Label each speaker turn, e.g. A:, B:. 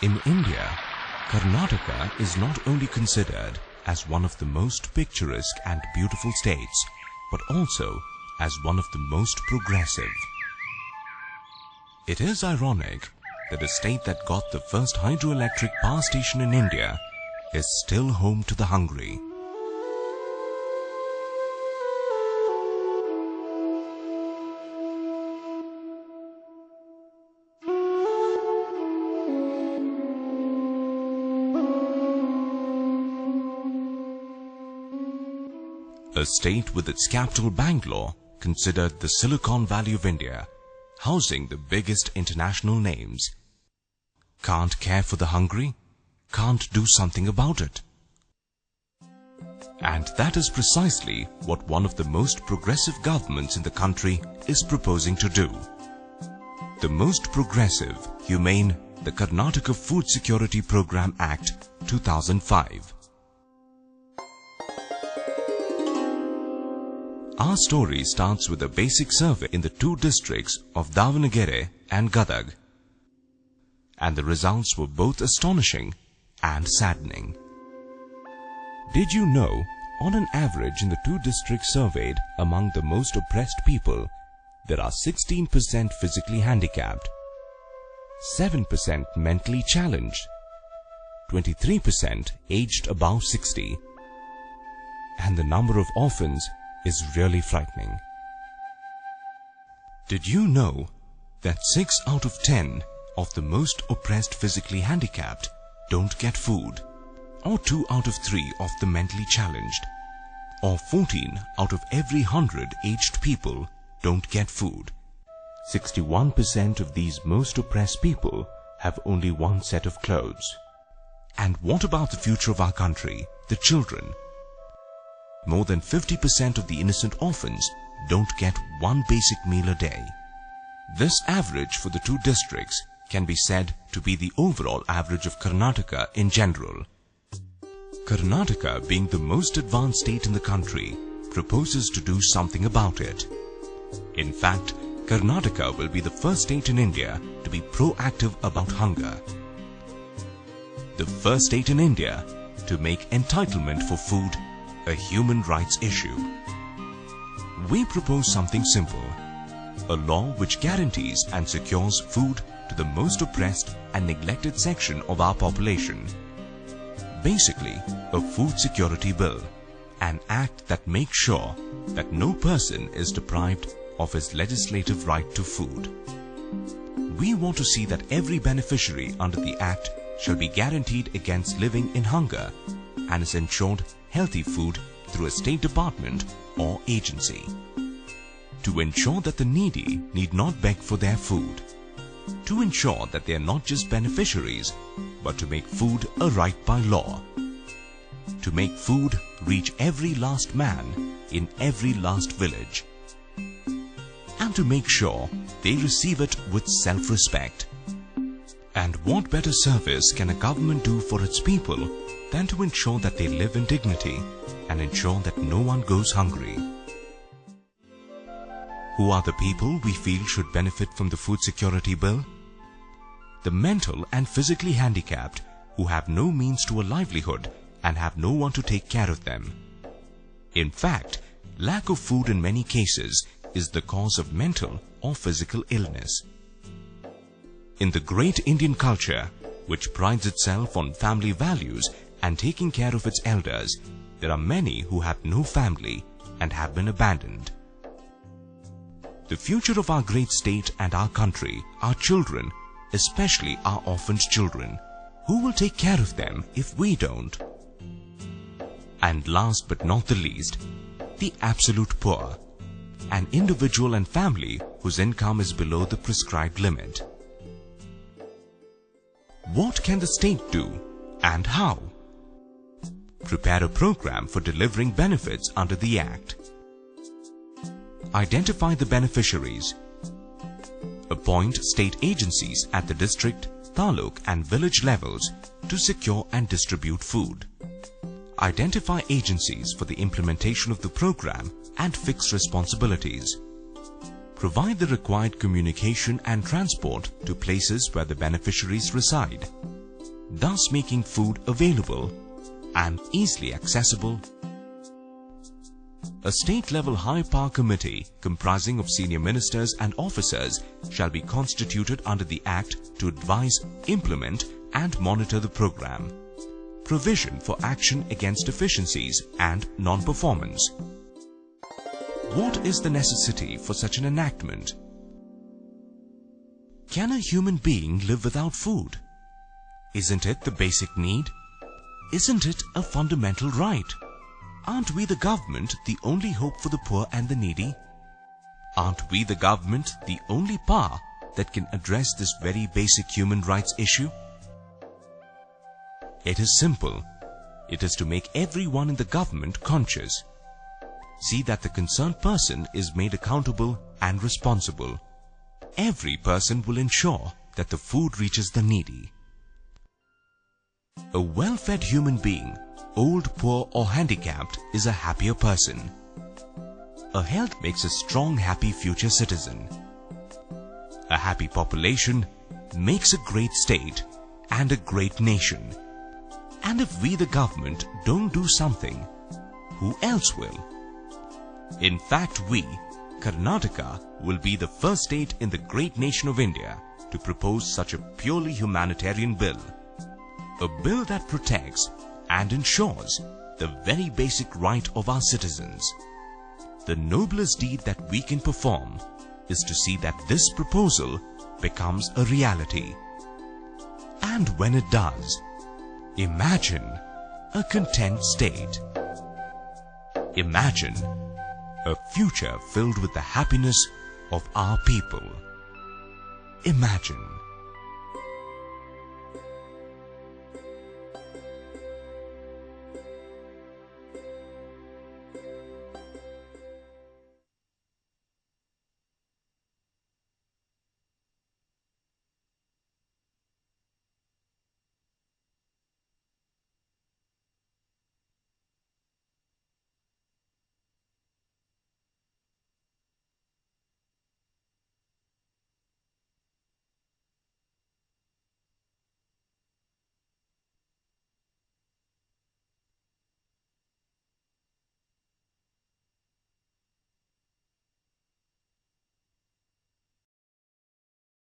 A: In India, Karnataka is not only considered as one of the most picturesque and beautiful states, but also as one of the most progressive. It is ironic that a state that got the first hydroelectric power station in India is still home to the hungry. A state with its capital Bangalore, considered the Silicon Valley of India, housing the biggest international names, can't care for the hungry, can't do something about it. And that is precisely what one of the most progressive governments in the country is proposing to do. The most progressive, humane, the Karnataka Food Security Program Act 2005. Our story starts with a basic survey in the two districts of Davanagere and Gadag. And the results were both astonishing and saddening. Did you know, on an average in the two districts surveyed among the most oppressed people, there are 16% physically handicapped, 7% mentally challenged, 23% aged above 60, and the number of orphans is really frightening. Did you know that 6 out of 10 of the most oppressed physically handicapped don't get food, or 2 out of 3 of the mentally challenged, or 14 out of every 100 aged people don't get food? 61% of these most oppressed people have only one set of clothes. And what about the future of our country, the children? More than 50% of the innocent orphans don't get one basic meal a day. This average for the two districts can be said to be the overall average of Karnataka in general. Karnataka, being the most advanced state in the country, proposes to do something about it. In fact, Karnataka will be the first state in India to be proactive about hunger. The first state in India to make entitlement for food a human rights issue. We propose something simple, a law which guarantees and secures food to the most oppressed and neglected section of our population. Basically, a food security bill, an act that makes sure that no person is deprived of his legislative right to food. We want to see that every beneficiary under the act shall be guaranteed against living in hunger and is ensured healthy food through a state department or agency. To ensure that the needy need not beg for their food. To ensure that they are not just beneficiaries, but to make food a right by law. To make food reach every last man in every last village. And to make sure they receive it with self-respect. And what better service can a government do for its people than to ensure that they live in dignity and ensure that no one goes hungry? Who are the people we feel should benefit from the food security bill? The mental and physically handicapped who have no means to a livelihood and have no one to take care of them. In fact, lack of food in many cases is the cause of mental or physical illness. In the great Indian culture, which prides itself on family values and taking care of its elders, there are many who have no family and have been abandoned. The future of our great state and our country, our children, especially our orphaned children, who will take care of them if we don't? And last but not the least, the absolute poor, an individual and family whose income is below the prescribed limit. What can the state do and how? Prepare a program for delivering benefits under the Act. Identify the beneficiaries. Appoint state agencies at the district, taluk and village levels to secure and distribute food. Identify agencies for the implementation of the program and fix responsibilities. Provide the required communication and transport to places where the beneficiaries reside. thus making food available and easily accessible. A state-level high-power committee comprising of senior ministers and officers shall be constituted under the Act to advise, implement and monitor the program. Provision for action against deficiencies and non-performance. What is the necessity for such an enactment? Can a human being live without food? Isn't it the basic need? Isn't it a fundamental right? Aren't we the government the only hope for the poor and the needy? Aren't we the government the only power that can address this very basic human rights issue? It is simple. It is to make everyone in the government conscious. See that the concerned person is made accountable and responsible. Every person will ensure that the food reaches the needy. A well-fed human being, old, poor or handicapped, is a happier person. A health makes a strong, happy future citizen. A happy population makes a great state and a great nation. And if we the government don't do something, who else will? In fact, we, Karnataka, will be the first state in the great nation of India to propose such a purely humanitarian bill. A bill that protects and ensures the very basic right of our citizens. The noblest deed that we can perform is to see that this proposal becomes a reality. And when it does, imagine a content state. Imagine a future filled with the happiness of our people. Imagine